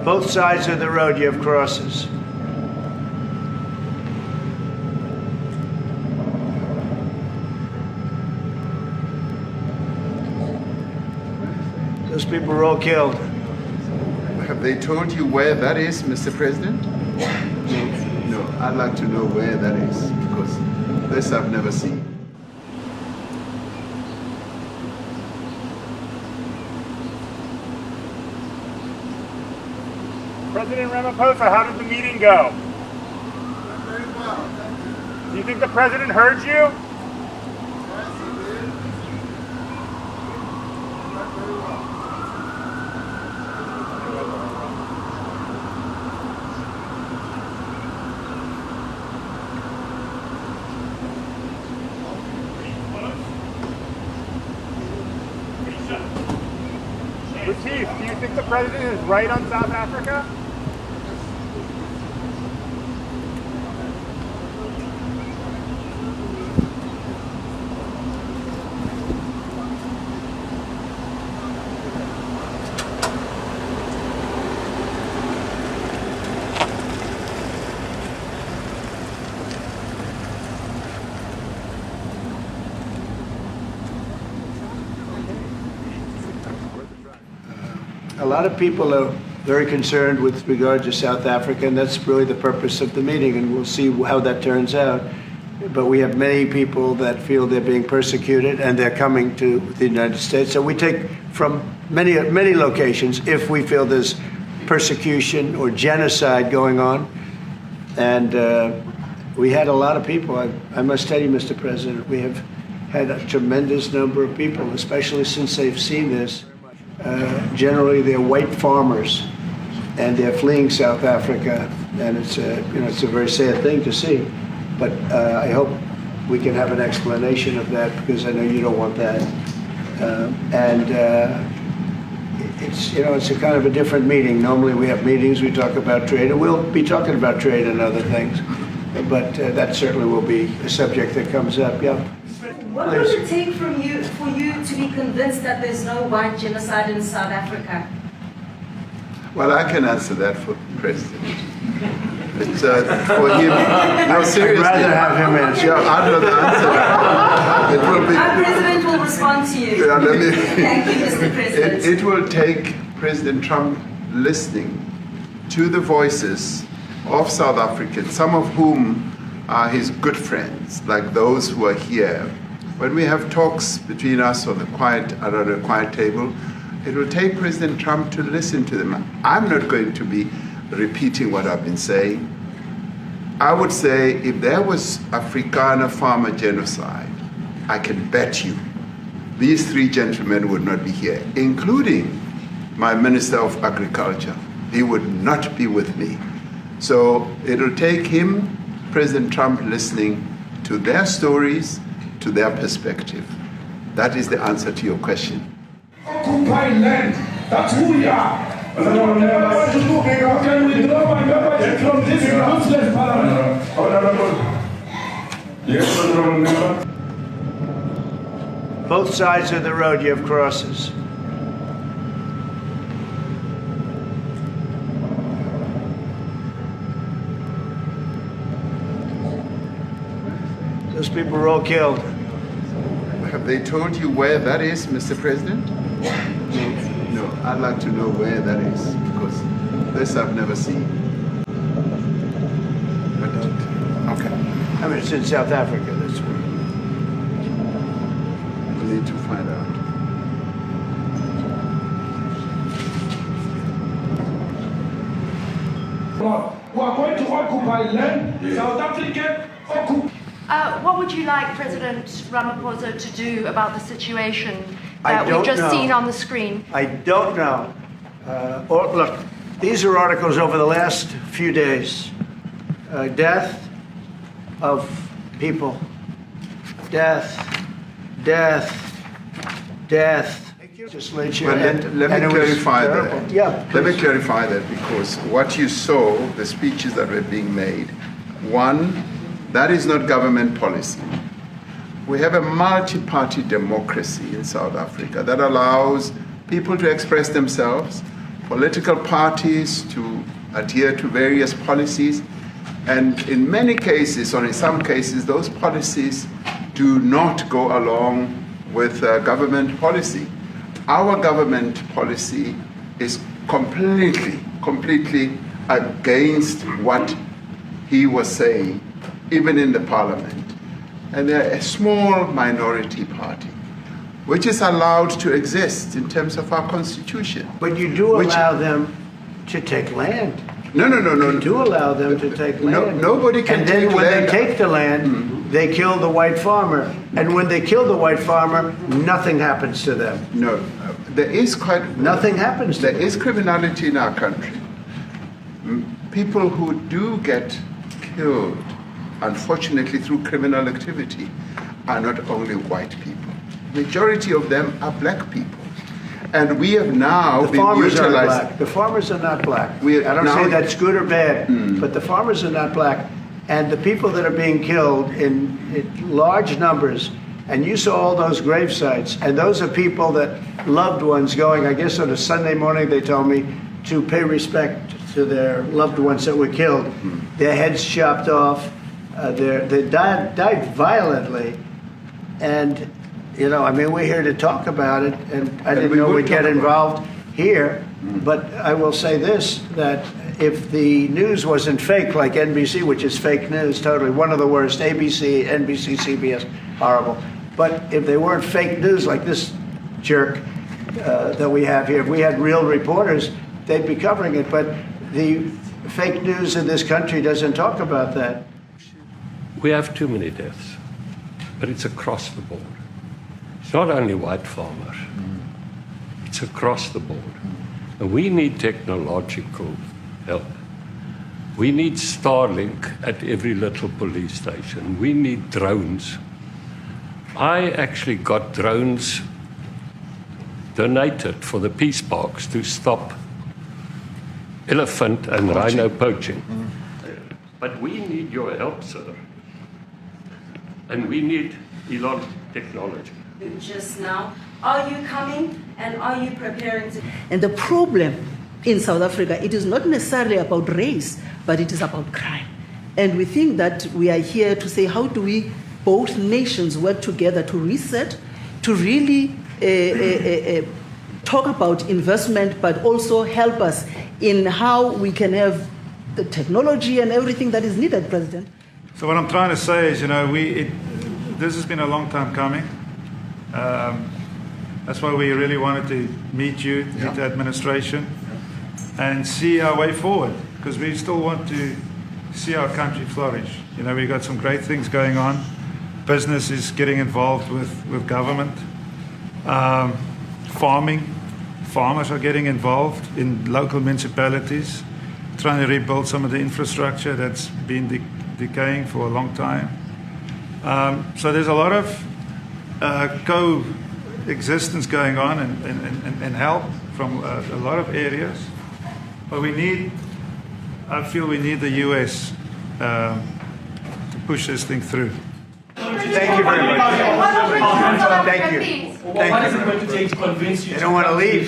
Both sides of the road you have crosses. Those people were all killed. Have they told you where that is, Mr. President? No, I'd like to know where that is, because this I've never seen. President Ramaphosa, how did the meeting go? Very well, thank you. Do you think the president heard you? Yes, he did. Very well. Latif, do you think the president is right on South Africa? A lot of people are very concerned with regard to South Africa, and that's really the purpose of the meeting, and we'll see how that turns out. But we have many people that feel they're being persecuted, and they're coming to the United States. So we take from many locations if we feel there's persecution or genocide going on. And we had a lot of people. I must tell you, Mr. President, we have had a tremendous number of people, especially since they've seen this. Generally, they're white farmers, and they're fleeing South Africa, and it's a very sad thing to see. But I hope we can have an explanation of that, because I know you don't want that. It's a kind of a different meeting. Normally, we have meetings, we talk about trade, and we'll be talking about trade and other things. But that certainly will be a subject that comes up. Yeah. What would it take for you to be convinced that there's no white genocide in South Africa? Well, I can answer that for the President. It's for him. No, seriously. I'd rather have him answer. Yeah, I'd rather answer that. It will be. Our President will respond to you. Yeah, Thank you, Mr. President. It will take President Trump listening to the voices of South Africans, some of whom are his good friends, like those who are here. When we have talks between us around a quiet table, it will take President Trump to listen to them. I'm not going to be repeating what I've been saying. I would say if there was Afrikaner farmer genocide, I can bet you these three gentlemen would not be here, including my Minister of Agriculture. He would not be with me. So it'll take him, President Trump, listening to their stories, to their perspective. That is the answer to your question. Occupy land. That's who we are. Can we draw my membership from this useless parliament? Yes, honorable member. Both sides of the road you have crosses. Those people were all killed. Have they told you where that is, Mr. President? No, I'd like to know where that is, because this I've never seen. Okay. I mean, it's in South Africa, that's where. We need to find out. We are going to occupy land. South African occupy. What would you like President Ramaphosa to do about the situation that I we've just don't know. seen on the screen? I don't know. Look, these are articles over the last few days. Death of people. Death. Just let you. Well, let me clarify that. Yeah. Let me clarify that, because what you saw, the speeches that were being made, one, that is not government policy. We have a multi-party democracy in South Africa that allows people to express themselves, political parties to adhere to various policies. And in many cases, or in some cases, those policies do not go along with government policy. Our government policy is completely against what he was saying, even in the parliament. And they're a small minority party, which is allowed to exist in terms of our constitution. But you do allow them to take land. No. You do allow them to take land. Nobody can and then take when land. they take the land, they kill the white farmer. And when they kill the white farmer, nothing happens to them. No, there is Nothing happens to There them. is criminality in our country. People who do get killed, unfortunately, through criminal activity, are not only white people. Majority of them are black people. And we have now The been farmers are utilized. black. The farmers are not black. We- I don't now- say that's good or bad, but the farmers are not black. And the people that are being killed in large numbers, and you saw all those grave sites, and those are people that loved ones going, I guess on a Sunday morning, they told me, to pay respect to their loved ones that were killed. Their heads chopped off. They died violently. And, you know, I mean, we're here to talk about it, and I didn't know we'd get involved here. But I will say this, that if the news wasn't fake, like NBC, which is fake news, totally, one of the worst, ABC, NBC, CBS, horrible. But if they weren't fake news like this jerk that we have here, if we had real reporters, they'd be covering it. But the fake news in this country doesn't talk about that. We have too many deaths, but it's across the board. It's not only white farmers, it's across the board. And we need technological help. We need Starlink at every little police station. We need drones. I actually got drones donated for the peace parks to stop elephant and rhino poaching. But we need your help, sir. And we need Elon technology. Just now, are you coming and are you preparing to? And the problem in South Africa, it is not necessarily about race, but it is about crime. And we think that we are here to say, how do we, both nations, work together to reset, to really talk about investment, but also help us in how we can have the technology and everything that is needed, President. So what I'm trying to say is, you know, this has been a long time coming. That's why we really wanted to meet you, meet the administration, and see our way forward, because we still want to see our country flourish. You know, we've got some great things going on. Business is getting involved with government. Farmers are getting involved in local municipalities, trying to rebuild some of the infrastructure that's been decaying for a long time. So there's a lot of coexistence going on and help from a lot of areas. But I feel we need the US to push this thing through. Thank you very much. Thank you. What is it going to take to convince you? They don't want to leave.